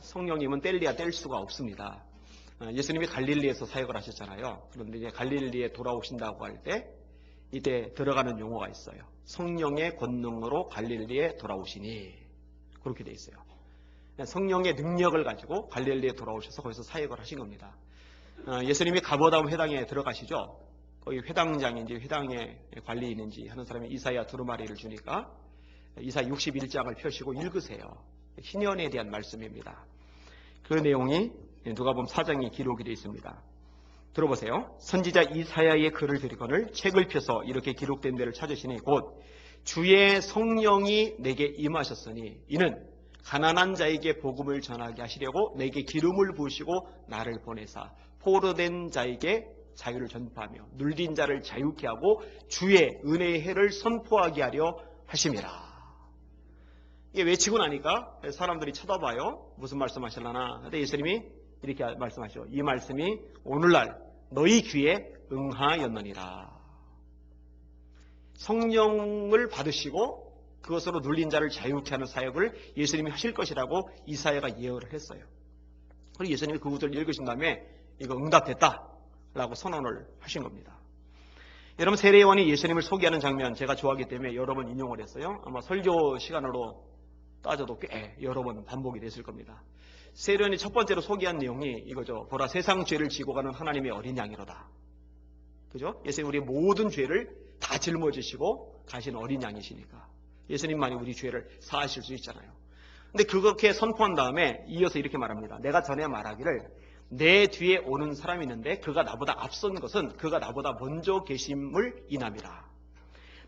성령님은 뗄래야 뗄 수가 없습니다. 예수님이 갈릴리에서 사역을 하셨잖아요. 그런데 이제 갈릴리에 돌아오신다고 할 때 이때 들어가는 용어가 있어요. 성령의 권능으로 갈릴리에 돌아오시니, 그렇게 돼 있어요. 성령의 능력을 가지고 갈릴리에 돌아오셔서 거기서 사역을 하신 겁니다. 예수님이 가버나움 회당에 들어가시죠. 거기 회당장인지 회당의 관리인인지 하는 사람이 이사야 두루마리를 주니까 이사 61장을 펴시고 읽으세요. 희년에 대한 말씀입니다. 그 내용이 누가복음 4장에 기록이 되어 있습니다. 들어보세요. 선지자 이사야의 글을 들이거늘 책을 펴서 이렇게 기록된 데를 찾으시니 곧 주의 성령이 내게 임하셨으니 이는 가난한 자에게 복음을 전하게 하시려고 내게 기름을 부으시고 나를 보내사 포로된 자에게 자유를 전파하며 눌린 자를 자유케 하고 주의 은혜의 해를 선포하게 하려 하심이라. 이게 외치고 나니까 사람들이 쳐다봐요. 무슨 말씀하실라나. 근데 예수님이 이렇게 말씀하시죠. 이 말씀이 오늘날 너희 귀에 응하였느니라. 성령을 받으시고 그것으로 눌린 자를 자유케 하는 사역을 예수님이 하실 것이라고 이사야가 예언을 했어요. 그리고 예수님이 그 구절을 읽으신 다음에 이거 응답됐다라고 선언을 하신 겁니다. 여러분, 세례요한이 예수님을 소개하는 장면 제가 좋아하기 때문에 여러 번 인용을 했어요. 아마 설교 시간으로 따져도 꽤 여러 번 반복이 됐을 겁니다. 세례요한이 첫 번째로 소개한 내용이 이거죠. 보라, 세상 죄를 지고 가는 하나님의 어린 양이로다. 그죠? 예수님 우리의 모든 죄를 다 짊어지시고 가신 어린 양이시니까 예수님만이 우리 죄를 사하실 수 있잖아요. 근데 그렇게 선포한 다음에 이어서 이렇게 말합니다. 내가 전에 말하기를 내 뒤에 오는 사람이 있는데 그가 나보다 앞선 것은 그가 나보다 먼저 계심을 인함이라.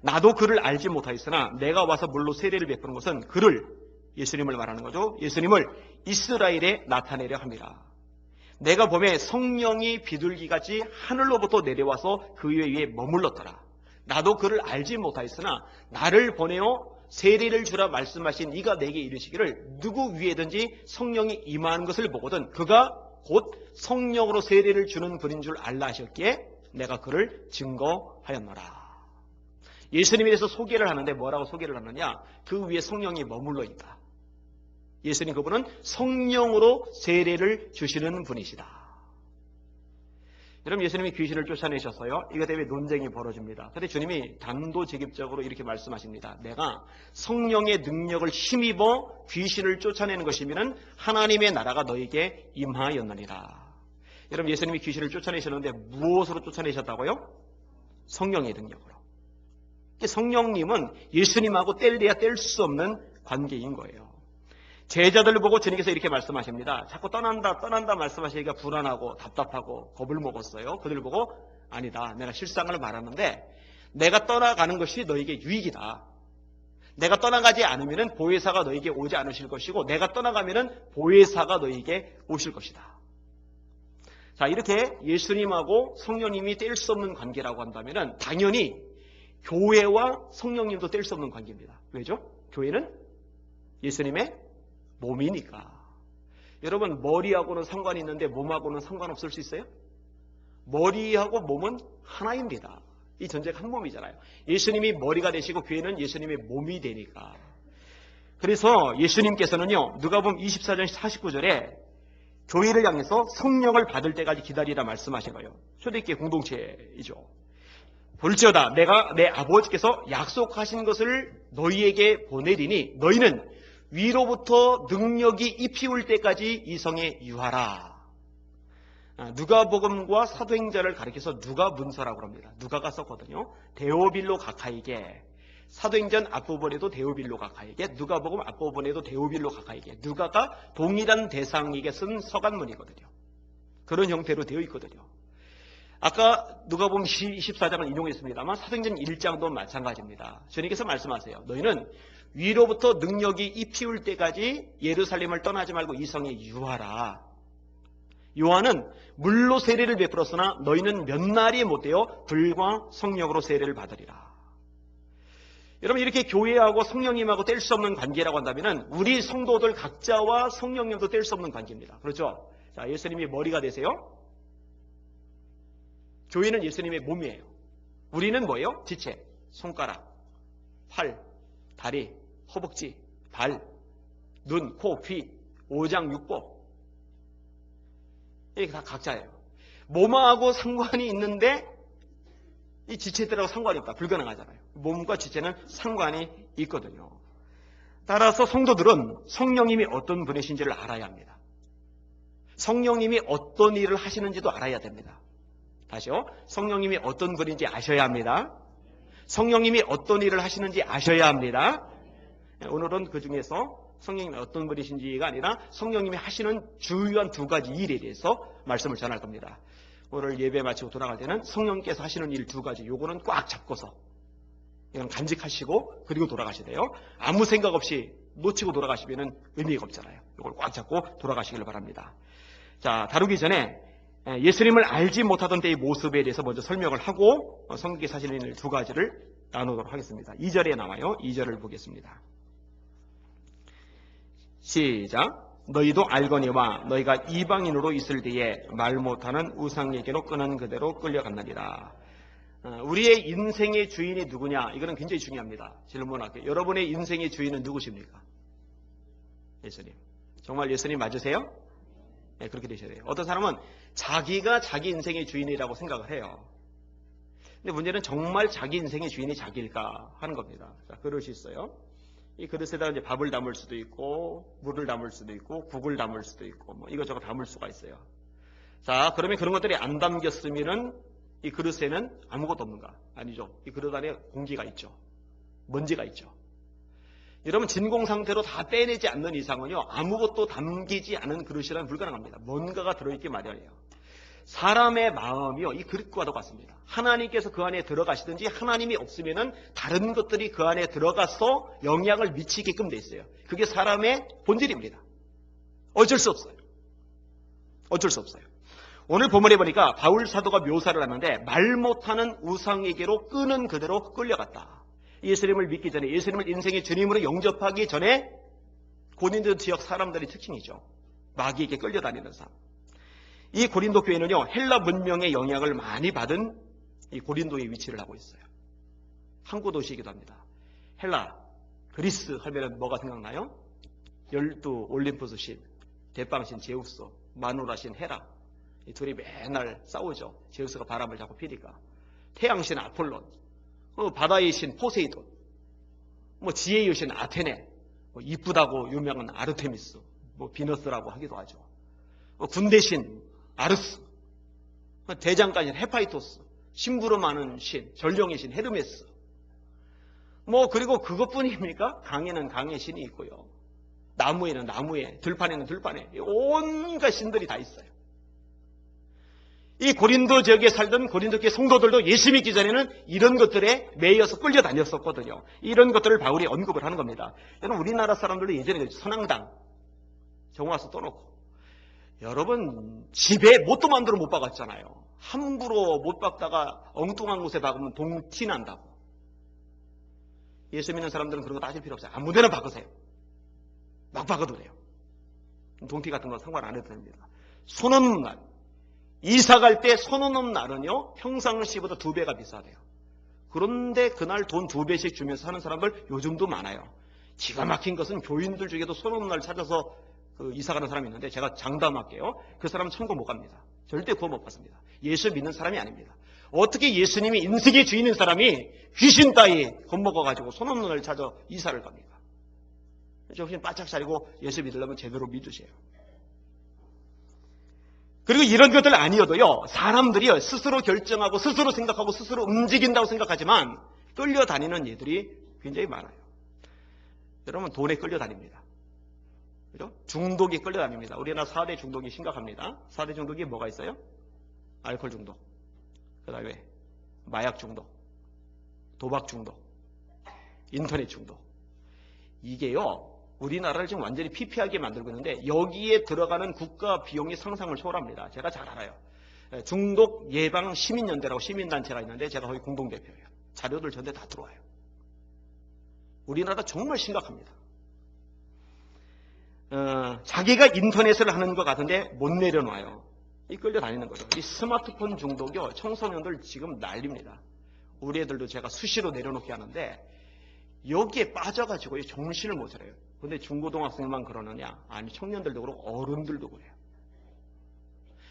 나도 그를 알지 못하였으나 내가 와서 물로 세례를 베푸는 것은 그를, 예수님을 말하는 거죠. 예수님을 이스라엘에 나타내려 함이라. 내가 보매 성령이 비둘기같이 하늘로부터 내려와서 그 위에 머물렀더라. 나도 그를 알지 못하였으나 나를 보내어 세례를 주라 말씀하신 이가 내게 이르시기를 누구 위에든지 성령이 임하는 것을 보거든 그가 곧 성령으로 세례를 주는 분인 줄 알라 하셨기에 내가 그를 증거하였노라. 예수님에 대해서 소개를 하는데 뭐라고 소개를 하느냐? 그 위에 성령이 머물러 있다. 예수님 그분은 성령으로 세례를 주시는 분이시다. 여러분, 예수님이 귀신을 쫓아내셨어요. 이것 때문에 논쟁이 벌어집니다. 그런데 주님이 단도직입적으로 이렇게 말씀하십니다. 내가 성령의 능력을 힘입어 귀신을 쫓아내는 것이면 하나님의 나라가 너에게 임하였느니라. 여러분, 예수님이 귀신을 쫓아내셨는데 무엇으로 쫓아내셨다고요? 성령의 능력으로. 성령님은 예수님하고 뗄래야 뗄 수 없는 관계인 거예요. 제자들을 보고 주님께서 이렇게 말씀하십니다. 자꾸 떠난다 말씀하시기가 불안하고 답답하고 겁을 먹었어요. 그들을 보고 아니다, 내가 실상을 말하는데 내가 떠나가는 것이 너에게 유익이다. 내가 떠나가지 않으면 보혜사가 너에게 오지 않으실 것이고 내가 떠나가면 보혜사가 너에게 오실 것이다. 자, 이렇게 예수님하고 성령님이 뗄 수 없는 관계라고 한다면 당연히 교회와 성령님도 뗄 수 없는 관계입니다. 왜죠? 교회는 예수님의 몸이니까. 여러분, 머리하고는 상관이 있는데 몸하고는 상관없을 수 있어요? 머리하고 몸은 하나입니다. 이 전제가 한 몸이잖아요. 예수님이 머리가 되시고 교회는 예수님의 몸이 되니까. 그래서 예수님께서는요, 누가복음 24장 49절에 교회를 향해서 성령을 받을 때까지 기다리라 말씀하신 거예요. 초대교회 공동체이죠. 볼지어다 내가 내 아버지께서 약속하신 것을 너희에게 보내리니 너희는 위로부터 능력이 입히울 때까지 이 성에 유하라. 누가복음과 사도행전을 가리켜서 누가 문서라고 합니다. 누가가 썼거든요. 데오빌로 가카이게. 사도행전 앞부분에도 데오빌로 가카이게, 누가복음 앞부분에도 데오빌로 가카이게. 누가가 동일한 대상에게 쓴 서간문이거든요. 그런 형태로 되어 있거든요. 아까 누가복음 24장을 인용했습니다만 사도행전 1장도 마찬가지입니다. 주님께서 말씀하세요. 너희는 위로부터 능력이 입히울 때까지 예루살렘을 떠나지 말고 이 성에 유하라. 요한은 물로 세례를 베풀었으나 너희는 몇 날이 못되어 불과 성령으로 세례를 받으리라. 여러분, 이렇게 교회하고 성령님하고 뗄 수 없는 관계라고 한다면 우리 성도들 각자와 성령님도 뗄 수 없는 관계입니다. 그렇죠? 자, 예수님이 머리가 되세요. 교회는 예수님의 몸이에요. 우리는 뭐예요? 지체, 손가락, 팔, 다리, 허벅지, 발, 눈, 코, 귀, 오장육부. 이게 다 각자예요. 몸하고 상관이 있는데 이 지체들하고 상관이 없다. 불가능하잖아요. 몸과 지체는 상관이 있거든요. 따라서 성도들은 성령님이 어떤 분이신지를 알아야 합니다. 성령님이 어떤 일을 하시는지도 알아야 됩니다. 다시요. 성령님이 어떤 분인지 아셔야 합니다. 성령님이 어떤 일을 하시는지 아셔야 합니다. 오늘은 그 중에서 성령님이 어떤 분이신지가 아니라 성령님이 하시는 주요한 두 가지 일에 대해서 말씀을 전할 겁니다. 오늘 예배 마치고 돌아갈 때는 성령님께서 하시는 일 두 가지, 요거는 꽉 잡고서 이건 간직하시고 그리고 돌아가셔야 돼요. 아무 생각 없이 놓치고 돌아가시면 의미가 없잖아요. 이걸 꽉 잡고 돌아가시길 바랍니다. 자, 다루기 전에 예수님을 알지 못하던 때의 모습에 대해서 먼저 설명을 하고 성경에 하시는 일 두 가지를 나누도록 하겠습니다. 2절에 나와요. 2절을 보겠습니다. 시작. 너희도 알거니와 너희가 이방인으로 있을 때에 말 못하는 우상에게로 끄는 그대로 끌려갔느니라. 우리의 인생의 주인이 누구냐? 이거는 굉장히 중요합니다. 질문할게요. 여러분의 인생의 주인은 누구십니까? 예수님. 정말 예수님 맞으세요? 네, 그렇게 되셔야 돼요. 어떤 사람은 자기가 자기 인생의 주인이라고 생각을 해요. 근데 문제는 정말 자기 인생의 주인이 자기일까 하는 겁니다. 자, 그릇이 있어요. 이 그릇에다가 이제 밥을 담을 수도 있고, 물을 담을 수도 있고, 국을 담을 수도 있고, 뭐 이것저것 담을 수가 있어요. 자, 그러면 그런 것들이 안 담겼으면은 이 그릇에는 아무것도 없는가? 아니죠. 이 그릇 안에 공기가 있죠. 먼지가 있죠. 여러분, 진공 상태로 다 빼내지 않는 이상은요, 아무것도 담기지 않은 그릇이란 불가능합니다. 뭔가가 들어있기 마련이에요. 사람의 마음이요, 이 그릇과 똑같습니다. 하나님께서 그 안에 들어가시든지 하나님이 없으면은 다른 것들이 그 안에 들어가서 영향을 미치게끔 돼 있어요. 그게 사람의 본질입니다. 어쩔 수 없어요. 어쩔 수 없어요. 오늘 본문에 보니까 바울 사도가 묘사를 하는데 말 못하는 우상에게로 끄는 그대로 끌려갔다. 예수님을 믿기 전에, 예수님을 인생의 주님으로 영접하기 전에 고린도 지역 사람들의 특징이죠. 마귀에게 끌려다니는 삶. 이 고린도 교회는요, 헬라 문명의 영향을 많이 받은 이 고린도에 위치를 하고 있어요. 항구 도시이기도 합니다. 헬라, 그리스 하면 뭐가 생각나요? 12 올림푸스 신, 대빵신 제우스, 마누라신 헤라. 이 둘이 맨날 싸우죠. 제우스가 바람을 자꾸 피니까. 태양신 아폴론, 바다의 신 포세이돈, 지혜의 여신 아테네, 이쁘다고 유명한 아르테미스, 비너스라고 하기도 하죠. 군대신 아르스, 대장간신 헤파이토스, 심부름하는 신, 전령의 신 헤르메스. 그리고 그것뿐입니까? 강에는 강의 신이 있고요. 나무에는 나무에, 들판에는 들판에, 온갖 신들이 다 있어요. 이 고린도 지역에 살던 고린도 교회 성도들도 예수 믿기 전에는 이런 것들에 매여서 끌려다녔었거든요. 이런 것들을 바울이 언급을 하는 겁니다. 여러분, 우리나라 사람들도 예전에 선앙당 정화서 떠놓고, 여러분 집에 못도 만들어 못 박았잖아요. 함부로 못 박다가 엉뚱한 곳에 박으면 동티 난다고. 예수 믿는 사람들은 그런 거 따질 필요 없어요. 아무 데나 박으세요. 막 박아도 돼요. 동티 같은 건 상관 안 해도 됩니다. 손 없는 날, 이사 갈 때 손 없는 날은요, 평상시보다 2배가 비싸대요. 그런데 그날 돈 2배씩 주면서 사는 사람들 요즘도 많아요. 기가 막힌 것은 교인들 중에도 손 없는 날 찾아서 이사 가는 사람이 있는데 제가 장담할게요. 그 사람은 천국 못 갑니다. 절대 구원 못 받습니다. 예수 믿는 사람이 아닙니다. 어떻게 예수님이 인생의 주인인 사람이 귀신 따위 겁먹어가지고 손 없는 날 찾아 이사를 갑니까? 정신 바짝 차리고 예수 믿으려면 제대로 믿으세요. 그리고 이런 것들 아니어도요, 사람들이요, 스스로 결정하고 스스로 생각하고 스스로 움직인다고 생각하지만 끌려다니는 이들이 굉장히 많아요. 여러분, 돈에 끌려다닙니다. 그죠? 중독이 끌려다닙니다. 우리나라 4대 중독이 심각합니다. 4대 중독이 뭐가 있어요? 알코올 중독, 그 다음에 마약 중독, 도박 중독, 인터넷 중독. 이게요, 우리나라를 지금 완전히 피폐하게 만들고 있는데 여기에 들어가는 국가 비용이 상상을 초월합니다. 제가 잘 알아요. 중독 예방 시민연대라고 시민단체가 있는데 제가 거기 공동대표예요. 자료들 전대 다 들어와요. 우리나라가 정말 심각합니다. 자기가 인터넷을 하는 것 같은데 못 내려놔요. 이 끌려다니는 거죠. 이 스마트폰 중독이요, 청소년들 지금 난립니다. 우리 애들도 제가 수시로 내려놓게 하는데 여기에 빠져가지고 정신을 못 차려요. 근데 중고등학생만 그러느냐? 아니, 청년들도 그렇고 어른들도 그래요.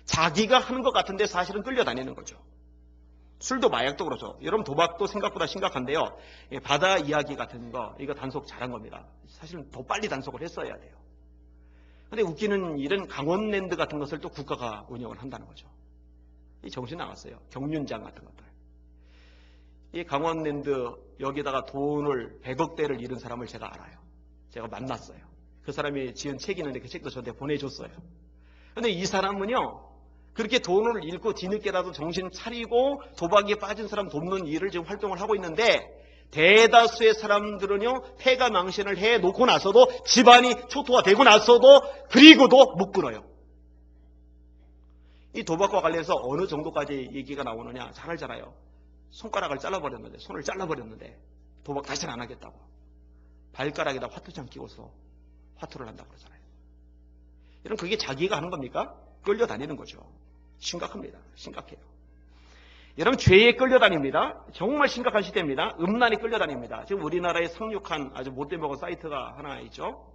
자기가 하는 것 같은데 사실은 끌려다니는 거죠. 술도 마약도 그렇죠. 여러분, 도박도 생각보다 심각한데요. 바다 이야기 같은 거, 이거 단속 잘한 겁니다. 사실은 더 빨리 단속을 했어야 돼요. 근데 웃기는 일은 강원랜드 같은 것을 또 국가가 운영을 한다는 거죠. 이 정신 나갔어요. 경륜장 같은 것들. 이 강원랜드 여기다가 돈을 100억대를 잃은 사람을 제가 알아요. 제가 만났어요. 그 사람이 지은 책이 있는데 그 책도 저한테 보내줬어요. 근데 이 사람은요, 그렇게 돈을 잃고 뒤늦게라도 정신 차리고 도박에 빠진 사람 돕는 일을 지금 활동을 하고 있는데, 대다수의 사람들은요, 폐가 망신을 해 놓고 나서도, 집안이 초토화 되고 나서도, 그리고도 못 끊어요. 이 도박과 관련해서 어느 정도까지 얘기가 나오느냐 잘 알잖아요. 손가락을 잘라버렸는데, 손을 잘라버렸는데 도박 다시는 안 하겠다고 발가락에다 화투장 끼워서 화투를 한다고 그러잖아요. 여러분, 그게 자기가 하는 겁니까? 끌려다니는 거죠. 심각합니다. 심각해요. 여러분, 죄에 끌려다닙니다. 정말 심각한 시대입니다. 음란에 끌려다닙니다. 지금 우리나라에 상륙한 아주 못돼 먹은 사이트가 하나 있죠.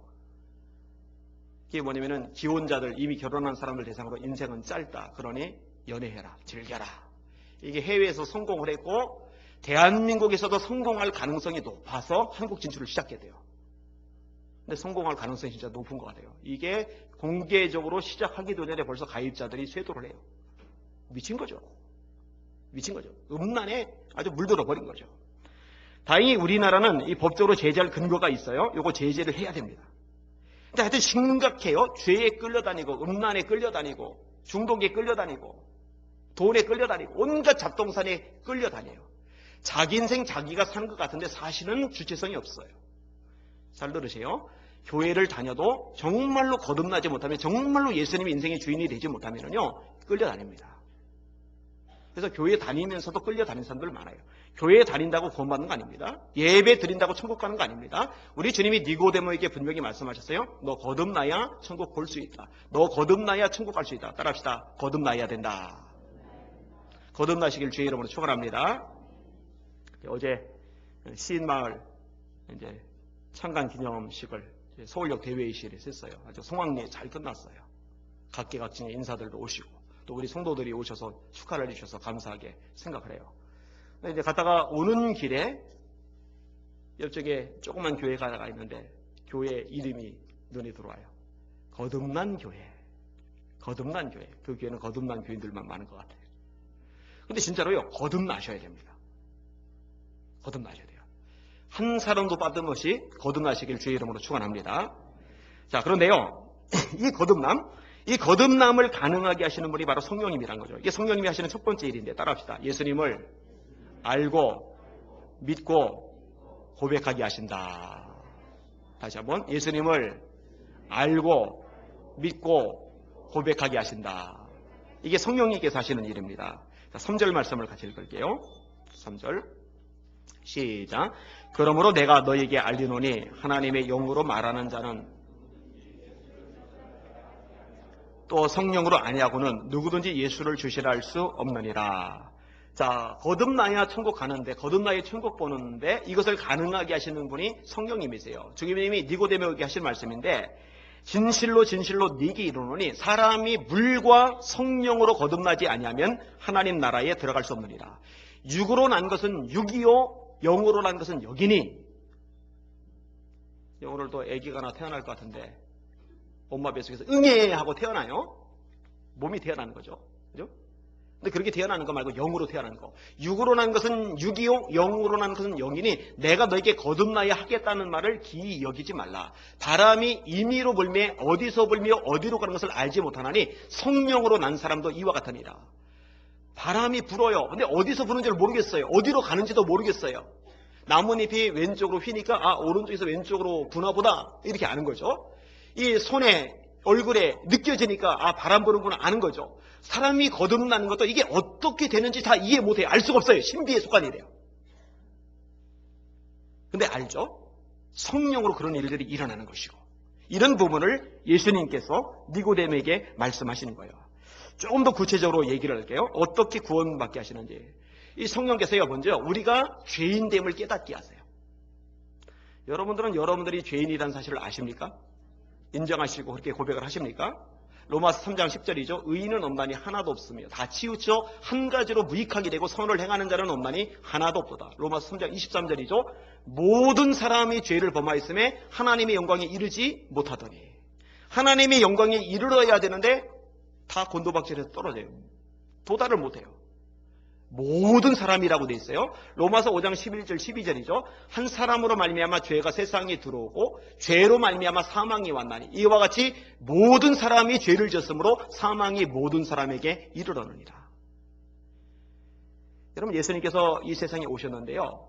그게 뭐냐면은 기혼자들, 이미 결혼한 사람들 대상으로 인생은 짧다, 그러니 연애해라, 즐겨라. 이게 해외에서 성공을 했고 대한민국에서도 성공할 가능성이 높아서 한국 진출을 시작해야 돼요. 근데 성공할 가능성이 진짜 높은 것 같아요. 이게 공개적으로 시작하기도 전에 벌써 가입자들이 쇄도를 해요. 미친 거죠. 미친 거죠. 음란에 아주 물들어 버린 거죠. 다행히 우리나라는 이 법적으로 제재할 근거가 있어요. 요거 제재를 해야 됩니다. 근데 하여튼 심각해요. 죄에 끌려다니고, 음란에 끌려다니고, 중독에 끌려다니고, 돈에 끌려다니고, 온갖 잡동산에 끌려다녀요. 자기 인생 자기가 사는 것 같은데 사실은 주체성이 없어요. 잘 들으세요. 교회를 다녀도 정말로 거듭나지 못하면, 정말로 예수님이 인생의 주인이 되지 못하면요, 끌려다닙니다. 그래서 교회 다니면서도 끌려다니는 사람들 많아요. 교회 다닌다고 구원받는 거 아닙니다. 예배 드린다고 천국 가는 거 아닙니다. 우리 주님이 니고데모에게 분명히 말씀하셨어요. 너 거듭나야 천국 볼 수 있다. 너 거듭나야 천국 갈 수 있다. 따라합시다. 거듭나야 된다. 거듭나시길 주의 이름으로 축원합니다. 어제 시인마을 이제 창간 기념식을 서울역 대회의실에서 했어요. 아주 성황리에 잘 끝났어요. 각계각층의 인사들도 오시고 또 우리 성도들이 오셔서 축하를 해주셔서 감사하게 생각을 해요. 근데 이제 갔다가 오는 길에 옆쪽에 조그만 교회가 하나가 있는데 교회 이름이 눈에 들어와요. 거듭난 교회. 거듭난 교회. 그 교회는 거듭난 교인들만 많은 것 같아요. 근데 진짜로요, 거듭나셔야 됩니다. 거듭나셔야 돼요. 한 사람도 빠짐없이 거듭나시길 주의 이름으로 축원합니다. 자, 그런데요, 이 거듭남을 가능하게 하시는 분이 바로 성령님이란 거죠. 이게 성령님이 하시는 첫 번째 일인데, 따라합시다. 예수님을 알고 믿고 고백하게 하신다. 다시 한번, 예수님을 알고 믿고 고백하게 하신다. 이게 성령님께서 하시는 일입니다. 자, 3절 말씀을 같이 읽을게요. 3절 시작. 그러므로 내가 너에게 알리노니 하나님의 영으로 말하는 자는 또 성령으로 아니하고는 누구든지 예수를 주시라 할 수 없느니라. 자, 거듭나야 천국 가는데, 거듭나야 천국 보는데 이것을 가능하게 하시는 분이 성령님이세요. 주님이 니고데모에게 하신 말씀인데, 진실로 진실로 네게 이르노니 사람이 물과 성령으로 거듭나지 아니하면 하나님 나라에 들어갈 수 없느니라. 육으로 난 것은 육이요, 영으로 난 것은 영이니. 오늘 또 아기가 하나 태어날 것 같은데 엄마 뱃속에서 응애 하고 태어나요. 몸이 태어나는 거죠. 그죠? 근데 그렇게 태어나는 거 말고 영으로 태어나는 거. 육으로 난 것은 육이요, 영으로 난 것은 영이니 내가 너에게 거듭나야 하겠다는 말을 기이 여기지 말라. 바람이 임의로 불매 어디서 불며 어디로 가는 것을 알지 못하나니 성령으로 난 사람도 이와 같으니라. 바람이 불어요. 근데 어디서 부는지를 모르겠어요. 어디로 가는지도 모르겠어요. 나뭇잎이 왼쪽으로 휘니까 아, 오른쪽에서 왼쪽으로 부나 보다 이렇게 아는 거죠. 이 손에 얼굴에 느껴지니까 아, 바람 부는구나 아는 거죠. 사람이 거듭나는 것도 이게 어떻게 되는지 다 이해 못해요. 알 수가 없어요. 신비의 속간이래요. 근데 알죠? 성령으로 그런 일들이 일어나는 것이고, 이런 부분을 예수님께서 니고데모에게 말씀하시는 거예요. 조금 더 구체적으로 얘기를 할게요. 어떻게 구원받게 하시는지. 이 성령께서요, 먼저 우리가 죄인됨을 깨닫게 하세요. 여러분들은 여러분들이 죄인이라는 사실을 아십니까? 인정하시고 그렇게 고백을 하십니까? 로마서 3장 10절이죠. 의인은 없나니 하나도 없으며 다 치우쳐 한 가지로 무익하게 되고 선을 행하는 자는 없나니 하나도 없도다. 로마서 3장 23절이죠. 모든 사람이 죄를 범하였음에 하나님의 영광에 이르지 못하더니, 하나님의 영광에 이르러야 되는데 다 곤도박질해서 떨어져요. 도달을 못해요. 모든 사람이라고 돼 있어요. 로마서 5장 11절 12절이죠. 한 사람으로 말미암아 죄가 세상에 들어오고 죄로 말미암아 사망이 왔나니 이와 같이 모든 사람이 죄를 졌으므로 사망이 모든 사람에게 이르러느니라. 여러분, 예수님께서 이 세상에 오셨는데요,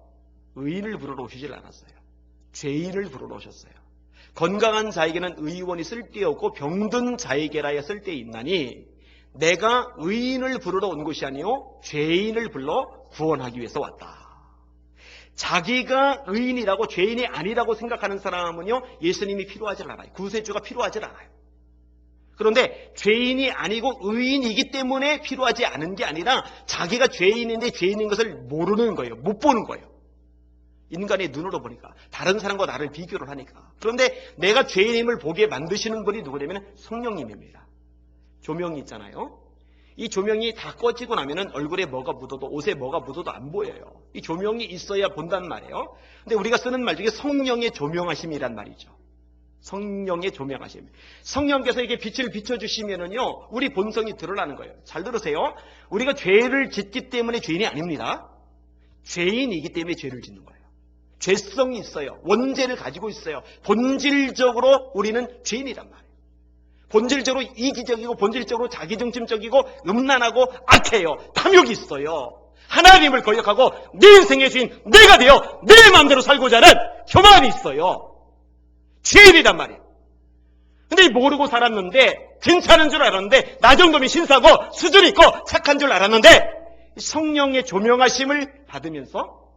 의인을 부르러 오시질 않았어요. 죄인을 부르러 오셨어요. 건강한 자에게는 의원이 쓸데없고 병든 자에게라야 쓸데있나니 내가 의인을 부르러 온 것이 아니요 죄인을 불러 구원하기 위해서 왔다. 자기가 의인이라고 죄인이 아니라고 생각하는 사람은요, 예수님이 필요하지 않아요. 구세주가 필요하지 않아요. 그런데 죄인이 아니고 의인이기 때문에 필요하지 않은 게 아니라 자기가 죄인인데 죄인인 것을 모르는 거예요. 못 보는 거예요. 인간의 눈으로 보니까, 다른 사람과 나를 비교를 하니까. 그런데 내가 죄인임을 보게 만드시는 분이 누구냐면 성령님입니다. 조명이 있잖아요. 이 조명이 다 꺼지고 나면은 얼굴에 뭐가 묻어도, 옷에 뭐가 묻어도 안 보여요. 이 조명이 있어야 본단 말이에요. 근데 우리가 쓰는 말 중에 성령의 조명하심이란 말이죠. 성령의 조명하심. 성령께서 이게 빛을 비춰주시면은요, 우리 본성이 드러나는 거예요. 잘 들으세요. 우리가 죄를 짓기 때문에 죄인이 아닙니다. 죄인이기 때문에 죄를 짓는 거예요. 죄성이 있어요. 원죄를 가지고 있어요. 본질적으로 우리는 죄인이란 말이에요. 본질적으로 이기적이고 본질적으로 자기중심적이고 음란하고 악해요. 탐욕이 있어요. 하나님을 거역하고 내 인생의 주인 내가 되어 내 마음대로 살고자 하는 교만이 있어요. 죄인이란 말이에요. 근데 모르고 살았는데, 괜찮은 줄 알았는데, 나 정도면 신사고 수준 있고 착한 줄 알았는데 성령의 조명하심을 받으면서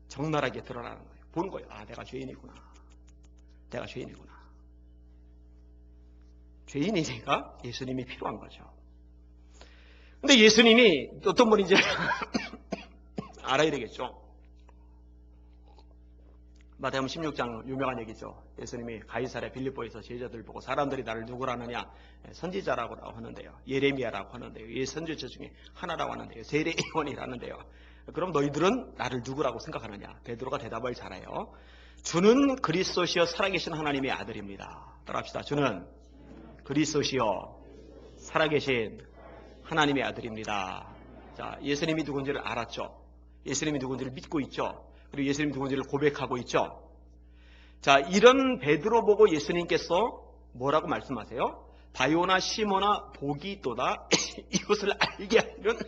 적나라하게 드러나는 거예요. 보는 거예요. 아, 내가 죄인이구나. 내가 죄인이구나. 죄인이니까 예수님이 필요한 거죠. 근데 예수님이 어떤 분인지 알아야 되겠죠. 마태복음 16장 유명한 얘기죠. 예수님이 가이사랴 빌립보에서 제자들 보고 사람들이 나를 누구라느냐, 선지자라고 하는데요, 예레미야라고 하는데요, 예 선지자 중에 하나라고 하는데요, 세례 요한이라는데요. 그럼 너희들은 나를 누구라고 생각하느냐? 베드로가 대답을 잘해요. 주는 그리스도시여 살아계신 하나님의 아들입니다. 따라합시다. 주는 그리스도시여 살아계신 하나님의 아들입니다. 자, 예수님이 누군지를 알았죠. 예수님이 누군지를 믿고 있죠. 그리고 예수님이 누군지를 고백하고 있죠. 자, 이런 베드로 보고 예수님께서 뭐라고 말씀하세요? 바요나 시모나 복이 있도다. 이것을 알게 하는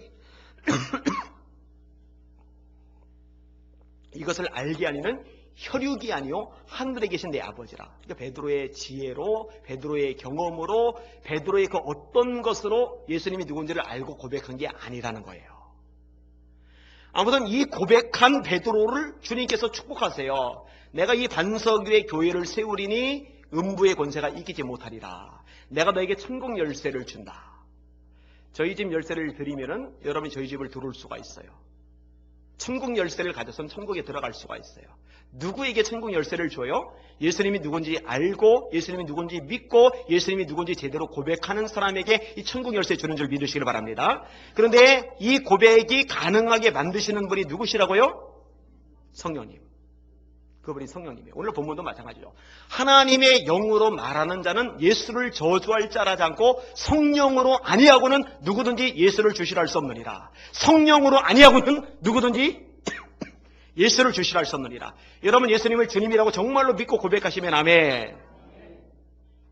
이것을 알게 하는 혈육이 아니요 하늘에 계신 내 아버지라. 그러니까 베드로의 지혜로, 베드로의 경험으로, 베드로의 그 어떤 것으로 예수님이 누군지를 알고 고백한 게 아니라는 거예요. 아무튼 이 고백한 베드로를 주님께서 축복하세요. 내가 이 반석 위에 교회를 세우리니 음부의 권세가 이기지 못하리라. 내가 너에게 천국 열쇠를 준다. 저희 집 열쇠를 드리면은 여러분이 저희 집을 들어올 수가 있어요. 천국 열쇠를 가져서는 천국에 들어갈 수가 있어요. 누구에게 천국 열쇠를 줘요? 예수님이 누군지 알고, 예수님이 누군지 믿고, 예수님이 누군지 제대로 고백하는 사람에게 이 천국 열쇠 주는 줄 믿으시길 바랍니다. 그런데 이 고백이 가능하게 만드시는 분이 누구시라고요? 성령님. 그분이 성령님이에요. 오늘 본문도 마찬가지죠. 하나님의 영으로 말하는 자는 예수를 저주할 자라지 않고 성령으로 아니하고는 누구든지 예수를 주시라 할 수 없느니라. 성령으로 아니하고는 누구든지 예수를 주시라 할 수 없느니라. 여러분 예수님을 주님이라고 정말로 믿고 고백하시면 아멘.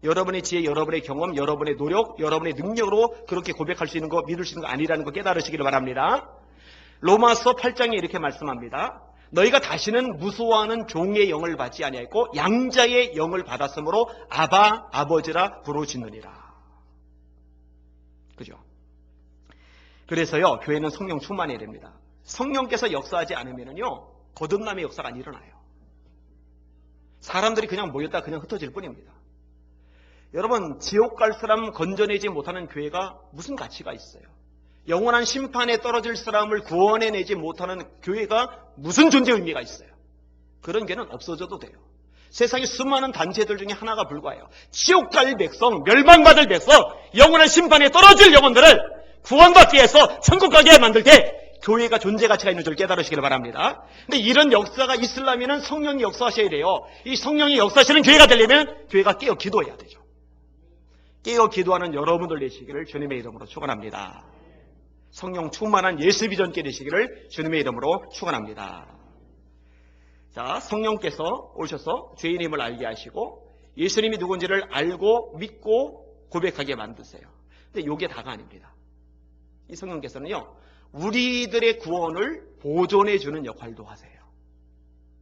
여러분의 지혜, 여러분의 경험, 여러분의 노력, 여러분의 능력으로 그렇게 고백할 수 있는 거, 믿을 수 있는 거 아니라는 거 깨달으시기를 바랍니다. 로마서 8장에 이렇게 말씀합니다. 너희가 다시는 무서워하는 종의 영을 받지 아니하였고 양자의 영을 받았으므로 아바, 아버지라 부르짖느니라. 그죠? 그래서요, 교회는 성령 충만해야 됩니다. 성령께서 역사하지 않으면요, 거듭남의 역사가 안 일어나요. 사람들이 그냥 모였다 그냥 흩어질 뿐입니다. 여러분, 지옥 갈 사람 건져내지 못하는 교회가 무슨 가치가 있어요? 영원한 심판에 떨어질 사람을 구원해내지 못하는 교회가 무슨 존재 의미가 있어요? 그런 교회는 없어져도 돼요. 세상에 수많은 단체들 중에 하나가 불과해요. 지옥 갈 백성, 멸망받을 백성, 영원한 심판에 떨어질 영혼들을 구원받기 위해서 천국 가게 만들 때 교회가 존재 가치가 있는 줄 깨달으시길 바랍니다. 근데 이런 역사가 있으려면 성령이 역사하셔야 돼요. 이 성령이 역사하시는 교회가 되려면 교회가 깨어 기도해야 되죠. 깨어 기도하는 여러분들 되시기를 주님의 이름으로 축원합니다. 성령 충만한 예수 비전께 되시기를 주님의 이름으로 축원합니다. 자, 성령께서 오셔서 죄인임을 알게 하시고 예수님이 누군지를 알고 믿고 고백하게 만드세요. 근데 이게 다가 아닙니다. 이 성령께서는요, 우리들의 구원을 보존해 주는 역할도 하세요.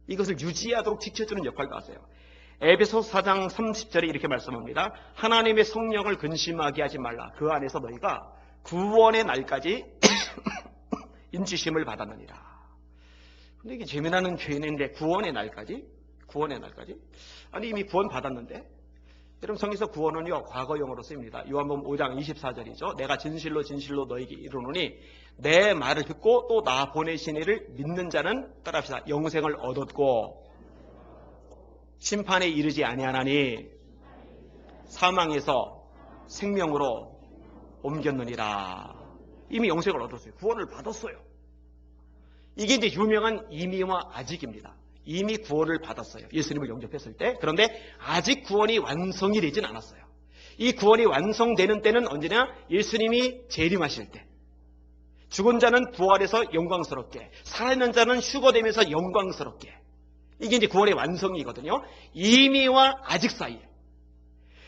이것을 유지하도록 지켜주는 역할도 하세요. 에베소서 4장 30절에 이렇게 말씀합니다. 하나님의 성령을 근심하게 하지 말라. 그 안에서 너희가 구원의 날까지 인치심을 받았느니라. 근데 이게 재미나는 교회인데 구원의 날까지? 구원의 날까지? 아니 이미 구원 받았는데? 여러분 성경에서 구원은요 과거형으로 쓰입니다. 요한복음 5장 24절이죠. 내가 진실로 진실로 너에게 이르노니 내 말을 듣고 또 나 보내신 이를 믿는 자는 따라합시다. 영생을 얻었고 심판에 이르지 아니하나니 사망에서 생명으로 옮겼느니라. 이미 영생을 얻었어요. 구원을 받았어요. 이게 이제 유명한 이미와 아직입니다. 이미 구원을 받았어요. 예수님을 영접했을 때. 그런데 아직 구원이 완성이 되진 않았어요. 이 구원이 완성되는 때는 언제냐? 예수님이 재림하실 때. 죽은 자는 부활해서 영광스럽게, 살아있는 자는 휴거되면서 영광스럽게. 이게 이제 구원의 완성이거든요. 이미와 아직 사이에.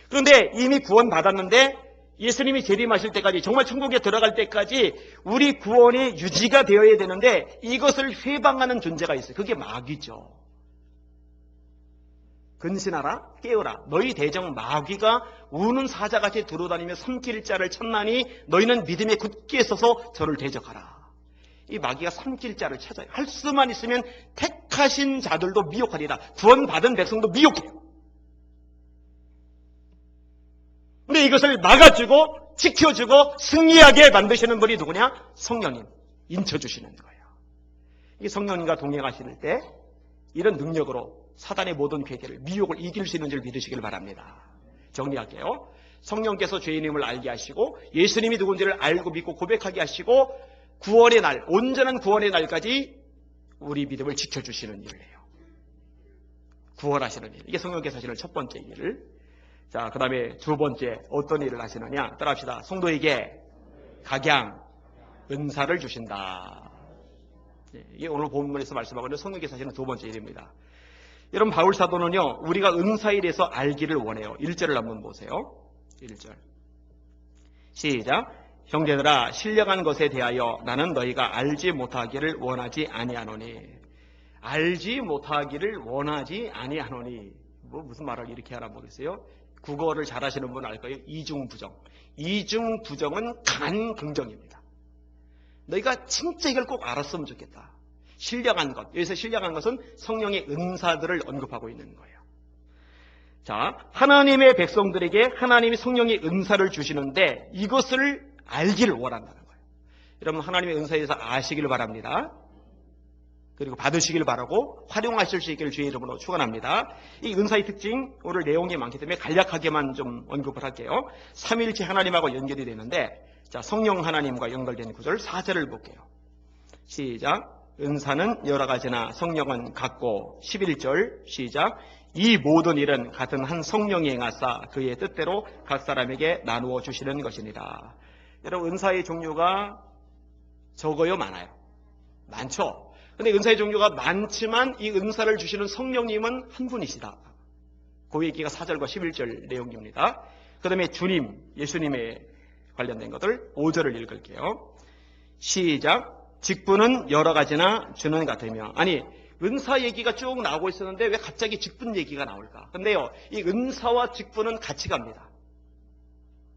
그런데 이미 구원 받았는데 예수님이 재림하실 때까지, 정말 천국에 들어갈 때까지 우리 구원이 유지가 되어야 되는데 이것을 회방하는 존재가 있어요. 그게 마귀죠. 근신하라, 깨어라. 너희 대적 마귀가 우는 사자같이 들어다니며 삼킬 자를 찾나니 너희는 믿음에 굳게 서서 저를 대적하라. 이 마귀가 삼킬 자를 찾아요. 할 수만 있으면 택하신 자들도 미혹하리라. 구원받은 백성도 미혹해요. 근데 이것을 막아주고 지켜주고 승리하게 만드시는 분이 누구냐? 성령님. 인쳐주시는 거예요. 이 성령님과 동행하실 때 이런 능력으로 사단의 모든 괴계를, 미혹을 이길 수 있는 줄 믿으시길 바랍니다. 정리할게요. 성령께서 죄인임을 알게 하시고 예수님이 누군지를 알고 믿고 고백하게 하시고 구원의 날, 온전한 구원의 날까지 우리 믿음을 지켜주시는 일이에요. 구원하시는 일. 이게 성령께서 하시는 첫 번째 일. 자, 그 다음에 두 번째 어떤 일을 하시느냐? 따라합시다. 성도에게 각양, 은사를 주신다. 이게 오늘 본문에서 말씀하고 있는 성령께서 하시는 두 번째 일입니다. 여러분 바울 사도는요, 우리가 은사에 대해서 알기를 원해요. 1절을 한번 보세요. 1절. 시작. 형제들아, 신령한 것에 대하여 나는 너희가 알지 못하기를 원하지 아니하노니. 알지 못하기를 원하지 아니하노니. 무슨 말을 이렇게 알아보겠어요? 국어를 잘하시는 분 알 거예요. 이중부정. 이중부정은 강한 긍정입니다. 너희가 진짜 이걸 꼭 알았으면 좋겠다. 신령한 것. 여기서 신령한 것은 성령의 은사들을 언급하고 있는 거예요. 자, 하나님의 백성들에게 하나님이 성령의 은사를 주시는데 이것을 알기를 원한다는 거예요. 여러분 하나님의 은사에 대해서 아시길 바랍니다. 그리고 받으시길 바라고 활용하실 수 있기를 주의 이름으로 축원합니다. 이 은사의 특징, 오늘 내용이 많기 때문에 간략하게만 좀 언급을 할게요. 삼위일체 하나님하고 연결이 되는데, 자, 성령 하나님과 연결된 구절 4절을 볼게요. 시작. 은사는 여러 가지나 성령은 같고, 11절 시작. 이 모든 일은 같은 한 성령이 행하사 그의 뜻대로 각 사람에게 나누어 주시는 것이니라. 여러분 은사의 종류가 적어요, 많아요? 많죠. 근데 은사의 종류가 많지만 이 은사를 주시는 성령님은 한 분이시다. 그 얘기가 4절과 11절 내용입니다. 그 다음에 주님, 예수님에 관련된 것들 5절을 읽을게요. 시작. 직분은 여러 가지나 주는 같으며. 아니, 은사 얘기가 쭉 나오고 있었는데 왜 갑자기 직분 얘기가 나올까? 근데요, 이 은사와 직분은 같이 갑니다.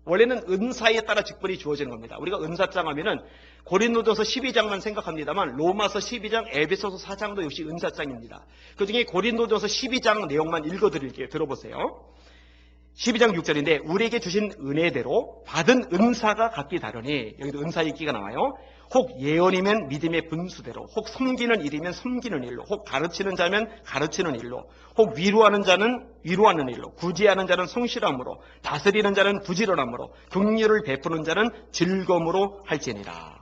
원래는 은사에 따라 직분이 주어지는 겁니다. 우리가 은사장 하면은 고린도전서 12장만 생각합니다만 로마서 12장, 에베소서 4장도 역시 은사장입니다. 그중에 고린도전서 12장 내용만 읽어드릴게요. 들어보세요. 12장 6절인데 우리에게 주신 은혜대로 받은 은사가 각기 다르니, 여기도 은사의 기가 나와요. 혹 예언이면 믿음의 분수대로, 혹 섬기는 일이면 섬기는 일로, 혹 가르치는 자면 가르치는 일로, 혹 위로하는 자는 위로하는 일로, 구제하는 자는 성실함으로, 다스리는 자는 부지런함으로, 긍휼을 베푸는 자는 즐거움으로 할지니라.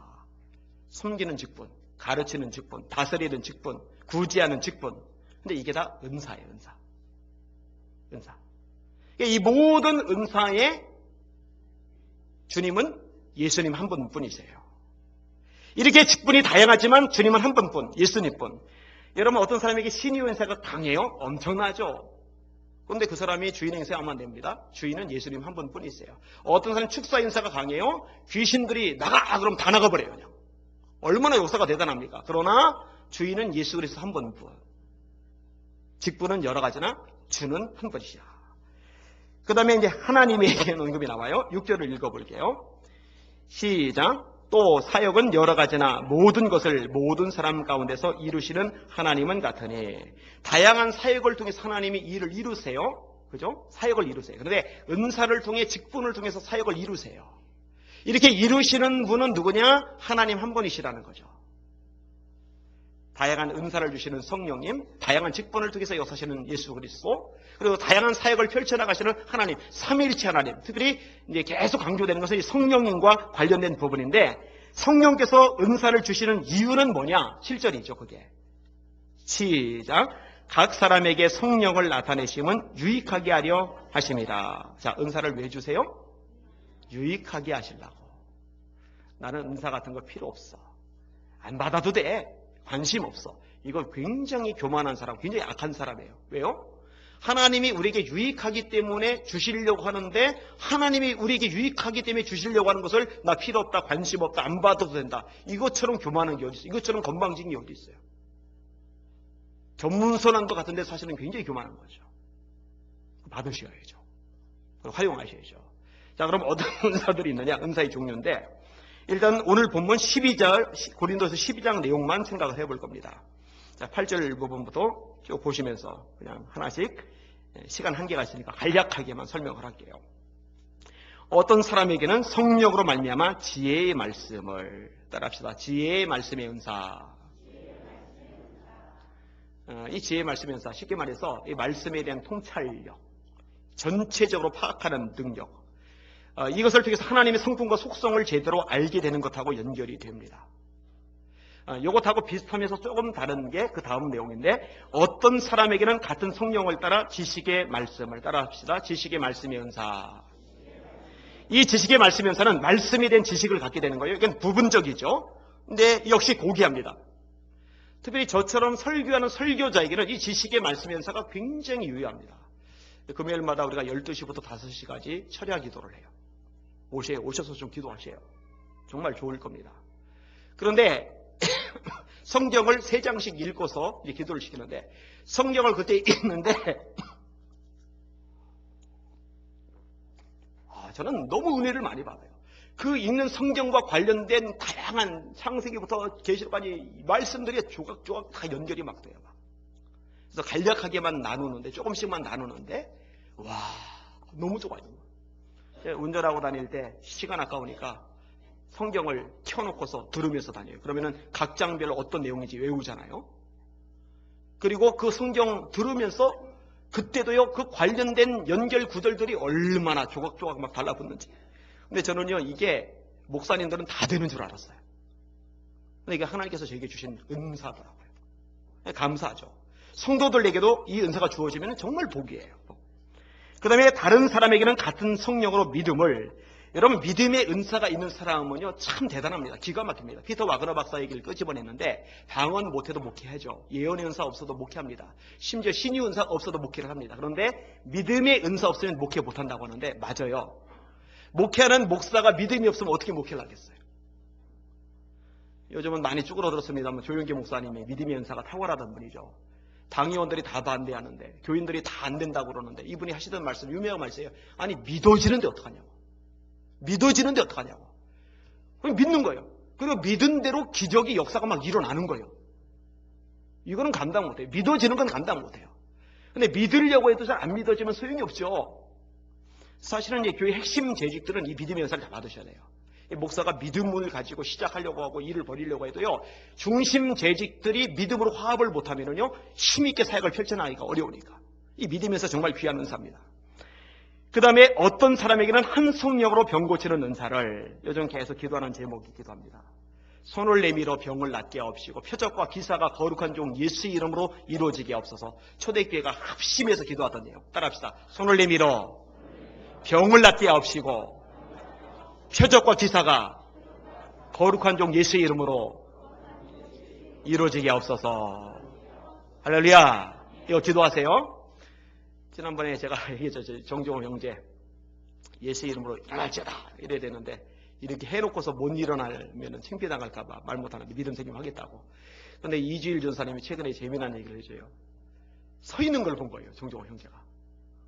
섬기는 직분, 가르치는 직분, 다스리는 직분, 구제하는 직분. 근데 이게 다 은사예요, 은사. 은사. 이 모든 은사에 주님은 예수님 한 분뿐이세요. 이렇게 직분이 다양하지만 주님은 한 분뿐, 예수님뿐. 여러분, 어떤 사람에게 신유 은사가 강해요? 엄청나죠. 그런데 그 사람이 주인 행세하면 안 됩니다. 주인은 예수님 한 분뿐이세요. 어떤 사람은 축사 인사가 강해요? 귀신들이 나가! 그럼 다 나가버려요. 그냥. 얼마나 역사가 대단합니까? 그러나 주인은 예수 그리스도 한 분뿐. 직분은 여러 가지나 주는 한 분이시야. 그 다음에 이제 하나님에게 언급이 나와요. 6절을 읽어볼게요. 시작. 또 사역은 여러 가지나 모든 것을 모든 사람 가운데서 이루시는 하나님은 같으니. 다양한 사역을 통해서 하나님이 일을 이루세요. 그죠? 사역을 이루세요. 그런데 은사를 통해 직분을 통해서 사역을 이루세요. 이렇게 이루시는 분은 누구냐? 하나님 한 분이시라는 거죠. 다양한 은사를 주시는 성령님, 다양한 직분을 통해서 역사하시는 예수 그리스도, 그리고 다양한 사역을 펼쳐나가시는 하나님, 삼위일체 하나님. 특별히 이제 계속 강조되는 것은 성령님과 관련된 부분인데, 성령께서 은사를 주시는 이유는 뭐냐? 7절이죠, 그게. 시작. 각 사람에게 성령을 나타내심은 유익하게 하려 하십니다. 자, 은사를 왜 주세요? 유익하게 하시려고. 나는 은사 같은 거 필요 없어. 안 받아도 돼. 관심 없어. 이거 굉장히 교만한 사람, 굉장히 악한 사람이에요. 왜요? 하나님이 우리에게 유익하기 때문에 주시려고 하는데, 하나님이 우리에게 유익하기 때문에 주시려고 하는 것을 나 필요 없다, 관심 없다, 안 받아도 된다. 이것처럼 교만한 게 어디 있어요? 이것처럼 건방진 게 어디 있어요? 전문선언도 같은데 사실은 굉장히 교만한 거죠. 받으셔야죠. 활용하셔야죠. 자, 그럼 어떤 은사들이 있느냐? 은사의 종류인데, 일단 오늘 본문 12절, 고린도서 12장 내용만 생각을 해볼 겁니다. 자, 8절 부분부터 쭉 보시면서 그냥 하나씩 시간 한계가 있으니까 간략하게만 설명을 할게요. 어떤 사람에게는 성령으로 말미암아 지혜의 말씀을, 따라합시다. 지혜의 말씀의 은사. 이 지혜의 말씀의 은사, 쉽게 말해서 이 말씀에 대한 통찰력, 전체적으로 파악하는 능력, 이것을 통해서 하나님의 성품과 속성을 제대로 알게 되는 것하고 연결이 됩니다. 이것하고 비슷하면서 조금 다른 게 그 다음 내용인데, 어떤 사람에게는 같은 성령을 따라 지식의 말씀을, 따라합시다. 지식의 말씀의 은사. 이 지식의 말씀의 은사는 말씀에 대한 지식을 갖게 되는 거예요. 이건 부분적이죠. 근데 역시 고귀합니다. 특별히 저처럼 설교하는 설교자에게는 이 지식의 말씀의 은사가 굉장히 유효합니다. 금요일마다 우리가 12시부터 5시까지 철야 기도를 해요. 오셔서 좀 기도하세요. 정말 좋을 겁니다. 그런데 성경을 3장씩 읽고서 이제 기도를 시키는데, 성경을 그때 읽는데 저는 너무 은혜를 많이 받아요. 그 읽는 성경과 관련된 다양한 창세기부터 계시록까지 말씀들이 조각조각 다 연결이 막 돼요. 그래서 간략하게만 나누는데, 조금씩만 나누는데, 와, 너무 좋아요. 운전하고 다닐 때 시간 아까우니까 성경을 켜놓고서 들으면서 다녀요. 그러면은 각 장별로 어떤 내용인지 외우잖아요. 그리고 그 성경 들으면서 그때도요, 그 관련된 연결 구절들이 얼마나 조각조각 막 달라붙는지. 근데 저는요, 이게 목사님들은 다 되는 줄 알았어요. 근데 이게 하나님께서 저에게 주신 은사더라고요. 감사하죠. 성도들에게도 이 은사가 주어지면 정말 복이에요. 그 다음에 다른 사람에게는 같은 성령으로 믿음을, 여러분 믿음의 은사가 있는 사람은요 참 대단합니다. 기가 막힙니다. 피터 와그너 박사 얘기를 끄집어냈는데, 방언 못해도 목회하죠. 예언의 은사 없어도 목회합니다. 심지어 신유 은사 없어도 목회를 합니다. 그런데 믿음의 은사 없으면 목회 못한다고 하는데 맞아요. 목회하는 목사가 믿음이 없으면 어떻게 목회를 하겠어요? 요즘은 많이 쭈그러들었습니다만 조용기 목사님이 믿음의 은사가 탁월하던 분이죠. 당의원들이 다 반대하는데, 교인들이 다 안 된다고 그러는데, 이분이 하시던 말씀, 유명한 말씀이에요. 아니 믿어지는데 어떡하냐고. 믿어지는데 어떡하냐고. 그럼 믿는 거예요. 그리고 믿은 대로 기적이, 역사가 막 일어나는 거예요. 이거는 감당 못해요. 믿어지는 건 감당 못해요. 근데 믿으려고 해도 잘 안 믿어지면 소용이 없죠. 사실은 이제 교회 핵심 재직들은 이 믿음의 은사를 다 받으셔야 돼요. 목사가 믿음을 가지고 시작하려고 하고 일을 벌이려고 해도요, 중심 재직들이 믿음으로 화합을 못하면은요, 힘있게 사역을 펼쳐나가기가 어려우니까. 이 믿음에서 정말 귀한 은사입니다. 그 다음에 어떤 사람에게는 한 성령으로 병 고치는 은사를 요즘 계속 기도하는 제목이기도 합니다. 손을 내밀어 병을 낫게 하옵시고 표적과 기사가 거룩한 종 예수의 이름으로 이루어지게 하옵소서. 초대교회가 합심해서 기도하던 내용 따라합시다. 손을 내밀어 병을 낫게 하옵시고 표적과 기사가 거룩한 종 예수의 이름으로 이루어지게 하옵소서. 할렐루야. 이거 기도하세요. 지난번에 제가 얘기했죠. 정종호 형제 예수의 이름으로 일어날지어다 이래야 되는데 이렇게 해놓고서 못 일어나면 창피당할까봐 말 못하는데 믿음 생기면 하겠다고. 그런데 이주일 전사님이 최근에 재미난 얘기를 해줘요. 서 있는 걸 본 거예요. 정종호 형제가.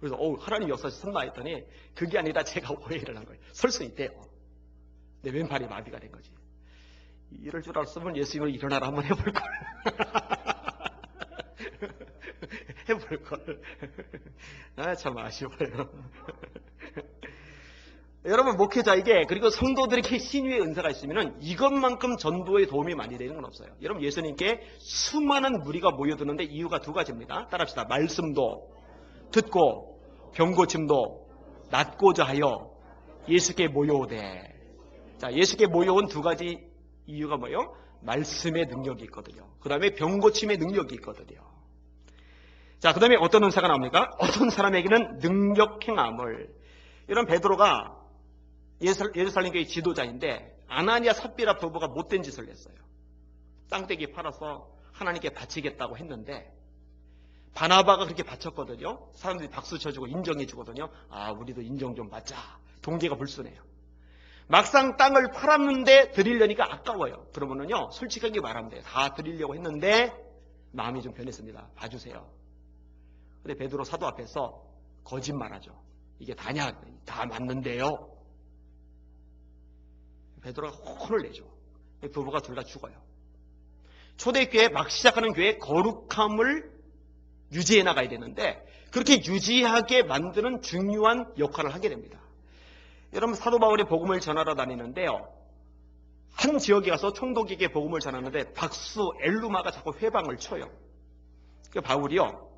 그래서 하나님 역사에서 섰나 했더니 그게 아니라 제가 오해를 한 거예요. 설 수 있대요. 내 왼팔이 마비가 된 거지. 이럴 줄 알았으면 예수님을 일어나라 한번 해볼 걸. 해볼 걸. 참 아쉬워요. 여러분 목회자에게 그리고 성도들에게 신유의 은사가 있으면 이것만큼 전도에 도움이 많이 되는 건 없어요. 여러분 예수님께 수많은 무리가 모여드는데 이유가 두 가지입니다. 따라합시다. 말씀도 듣고 병고침도 낫고자 하여 예수께 모여오되. 자, 예수께 모여온 두 가지 이유가 뭐예요? 말씀의 능력이 있거든요. 그 다음에 병고침의 능력이 있거든요. 자, 그 다음에 어떤 은사가 나옵니까? 어떤 사람에게는 능력 행함을. 이런 베드로가 예루살렘 교회 지도자인데 아나니아 삽비라 부부가 못된 짓을 했어요. 땅떼기 팔아서 하나님께 바치겠다고 했는데 바나바가 그렇게 바쳤거든요. 사람들이 박수 쳐주고 인정해 주거든요. 아, 우리도 인정 좀 받자. 동기가 불순해요. 막상 땅을 팔았는데 드리려니까 아까워요. 그러면은요, 솔직하게 말하면 돼요. 다 드리려고 했는데 마음이 좀 변했습니다. 봐주세요. 근데 베드로 사도 앞에서 거짓말하죠. 이게 다냐? 다 맞는데요. 베드로가 혼을 내죠. 부부가 둘 다 죽어요. 초대교회 막 시작하는 교회의 거룩함을 유지해 나가야 되는데 그렇게 유지하게 만드는 중요한 역할을 하게 됩니다. 여러분 사도 바울이 복음을 전하러 다니는데요. 한 지역에 가서 총독에게 복음을 전하는데 박수 엘루마가 자꾸 회방을 쳐요. 그 바울이요.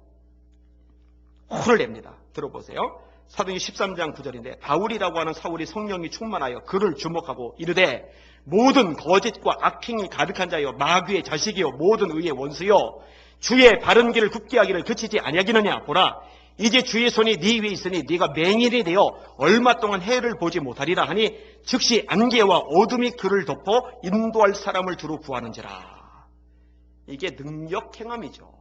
혼을 냅니다. 들어보세요. 사도행전 13장 9절인데 바울이라고 하는 사울이 성령이 충만하여 그를 주목하고 이르되 모든 거짓과 악행이 가득한 자여 마귀의 자식이요 모든 의의 원수요 주의 바른 길을 굽게 하기를 그치지 아니하겠느냐. 보라 이제 주의 손이 네 위에 있으니 네가 맹인이 되어 얼마 동안 해를 보지 못하리라 하니 즉시 안개와 어둠이 그를 덮어 인도할 사람을 주로 구하는지라. 이게 능력 행함이죠.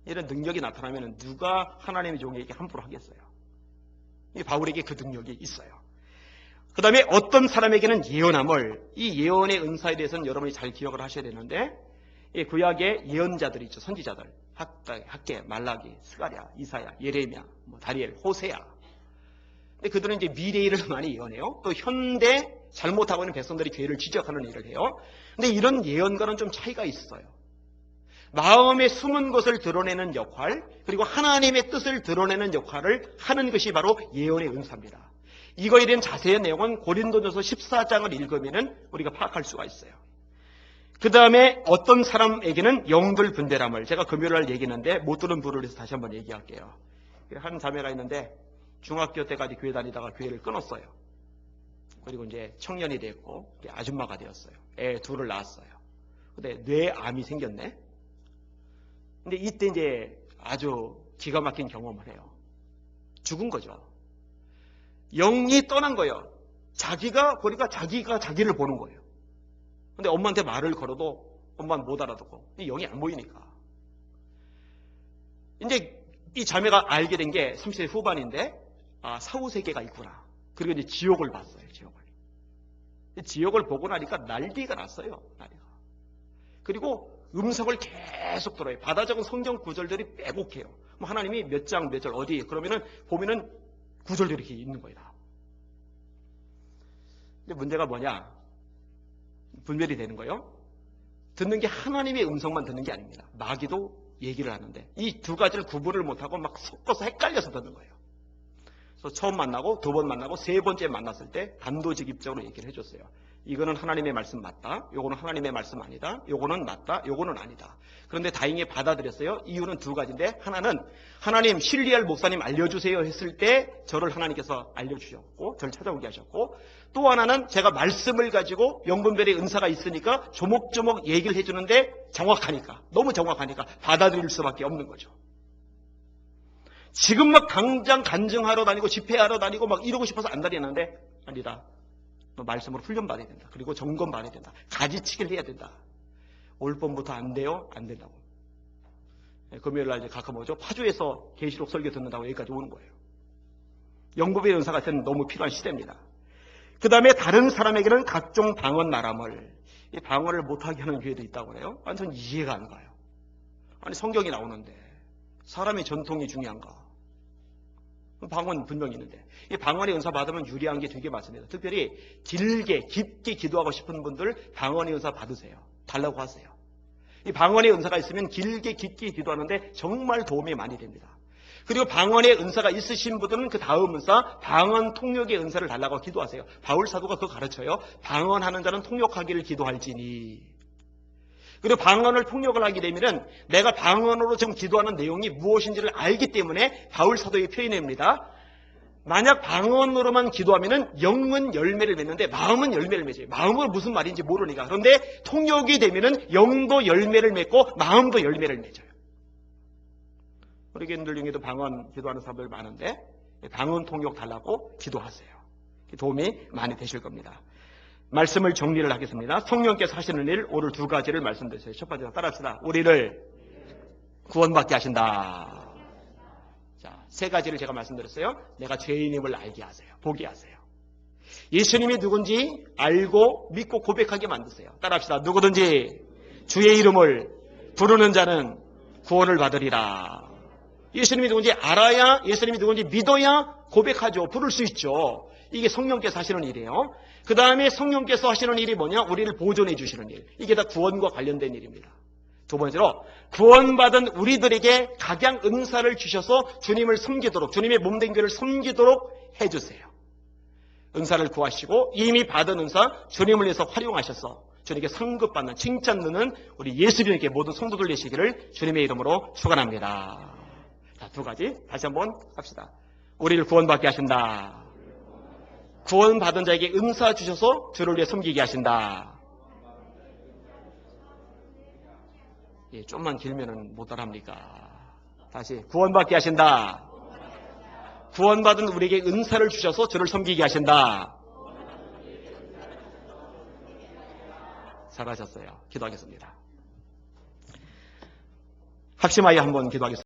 이런 능력이 나타나면 누가 하나님의 종에게 함부로 하겠어요? 이 바울에게 그 능력이 있어요. 그 다음에 어떤 사람에게는 예언함을, 이 예언의 은사에 대해서는 여러분이 잘 기억을 하셔야 되는데 이 구약의 예언자들이 있죠. 선지자들. 학개, 말라기, 스가랴, 이사야, 예레미야, 다니엘, 호세야. 근데 그들은 이제 미래의 일을 많이 예언해요. 또 현대 잘못하고 있는 백성들이 교회를 지적하는 일을 해요. 근데 이런 예언과는 좀 차이가 있어요. 마음의 숨은 것을 드러내는 역할, 그리고 하나님의 뜻을 드러내는 역할을 하는 것이 바로 예언의 은사입니다. 이거에 대한 자세한 내용은 고린도전서 14장을 읽으면 우리가 파악할 수가 있어요. 그 다음에 어떤 사람에게는 영들 분별함을, 제가 금요일날 얘기했는데 못 들은 부를 해서 다시 한번 얘기할게요. 한 자매가 있는데 중학교 때까지 교회 다니다가 교회를 끊었어요. 그리고 이제 청년이 됐고 아줌마가 되었어요. 애 둘을 낳았어요. 근데 뇌암이 생겼네. 근데 이때 이제 아주 기가 막힌 경험을 해요. 죽은 거죠. 영이 떠난 거예요. 자기가 보니까 자기가 자기를 보는 거예요. 근데 엄마한테 말을 걸어도 엄마는 못 알아듣고 영이 안 보이니까. 이제 이 자매가 알게 된 게 30대 후반인데 사후세계가 있구나. 그리고 이제 지옥을 봤어요. 지옥을 보고 나니까 난리가 났어요. 난리가. 그리고 음성을 계속 들어요. 받아 적은 성경 구절들이 빼곡해요. 뭐 하나님이 몇 장 몇 절 어디 그러면은 보면은 구절들이 이렇게 있는 거예요. 근데 문제가 뭐냐? 분별이 되는 거예요. 듣는 게 하나님의 음성만 듣는 게 아닙니다. 마귀도 얘기를 하는데 이 두 가지를 구분을 못하고 막 섞어서 헷갈려서 듣는 거예요. 그래서 처음 만나고 2번 만나고 3번째 만났을 때 단도직입적으로 얘기를 해줬어요. 이거는 하나님의 말씀 맞다. 요거는 하나님의 말씀 아니다. 요거는 맞다. 요거는 아니다. 그런데 다행히 받아들였어요. 이유는 2가지인데, 하나는 하나님 신리할 목사님 알려주세요 했을 때 저를 하나님께서 알려주셨고 저를 찾아오게 하셨고, 또 하나는 제가 말씀을 가지고 영분별의 은사가 있으니까 조목조목 얘기를 해주는데 정확하니까, 너무 정확하니까 받아들일 수밖에 없는 거죠. 지금 막 당장 간증하러 다니고 집회하러 다니고 막 이러고 싶어서 안 다니는데, 아니다. 너 말씀으로 훈련받아야 된다. 그리고 점검받아야 된다. 가지치기를 해야 된다. 올 봄부터 안 돼요? 안 된다고. 금요일날 이제 가끔 오죠. 파주에서 계시록 설교 듣는다고 여기까지 오는 거예요. 영법의 은사 같은 너무 필요한 시대입니다. 그 다음에 다른 사람에게는 각종 방언 말함을, 이 방언을 못하게 하는 교회도 있다고 그래요. 아니, 전 이해가 안 가요. 아니, 성경이 나오는데 사람의 전통이 중요한가? 방언 분명히 있는데, 이 방언의 은사 받으면 유리한 게 되게 많습니다. 특별히 길게 깊게 기도하고 싶은 분들 방언의 은사 받으세요. 달라고 하세요. 이 방언의 은사가 있으면 길게 깊게 기도하는데 정말 도움이 많이 됩니다. 그리고 방언의 은사가 있으신 분들은 그 다음 은사, 방언 통역의 은사를 달라고 기도하세요. 바울 사도가 그거 가르쳐요. 방언하는 자는 통역하기를 기도할지니. 그리고 방언을 통역을 하게 되면 내가 방언으로 지금 기도하는 내용이 무엇인지를 알기 때문에 바울 사도의 표현입니다. 만약 방언으로만 기도하면 영은 열매를 맺는데 마음은 열매를 맺어요. 마음은 무슨 말인지 모르니까. 그런데 통역이 되면 영도 열매를 맺고 마음도 열매를 맺어요. 우리 교인들 중에도 방언 기도하는 사람들 많은데 방언 통역 달라고 기도하세요. 도움이 많이 되실 겁니다. 말씀을 정리를 하겠습니다. 성령께서 하시는 일 오늘 2가지를 말씀드렸어요. 첫 번째 따라합시다. 우리를 구원받게 하신다. 자, 3가지를 제가 말씀드렸어요. 내가 죄인임을 알게 하세요. 보게 하세요. 예수님이 누군지 알고 믿고 고백하게 만드세요. 따라합시다. 누구든지 주의 이름을 부르는 자는 구원을 받으리라. 예수님이 누군지 알아야, 예수님이 누군지 믿어야 고백하죠. 부를 수 있죠. 이게 성령께서 하시는 일이에요. 그 다음에 성령께서 하시는 일이 뭐냐? 우리를 보존해 주시는 일. 이게 다 구원과 관련된 일입니다. 2번째로 구원받은 우리들에게 각양 은사를 주셔서 주님을 섬기도록, 주님의 몸된 교회를 섬기도록 해주세요. 은사를 구하시고 이미 받은 은사 주님을 위해서 활용하셔서 주님께 상급받는, 칭찬 듣는 우리 예수님에게 모든 성도들 되시기를 주님의 이름으로 축원합니다. 자, 2가지 다시 한번 합시다. 우리를 구원받게 하신다. 구원받은 자에게 은사 주셔서 주를 위해 섬기게 하신다. 예, 좀만 길면은 못 따라합니까? 다시 구원받게 하신다. 구원받은 우리에게 은사를 주셔서 주를 섬기게 하신다. 잘하셨어요. 기도하겠습니다. 합심하여 한번 기도하겠습니다.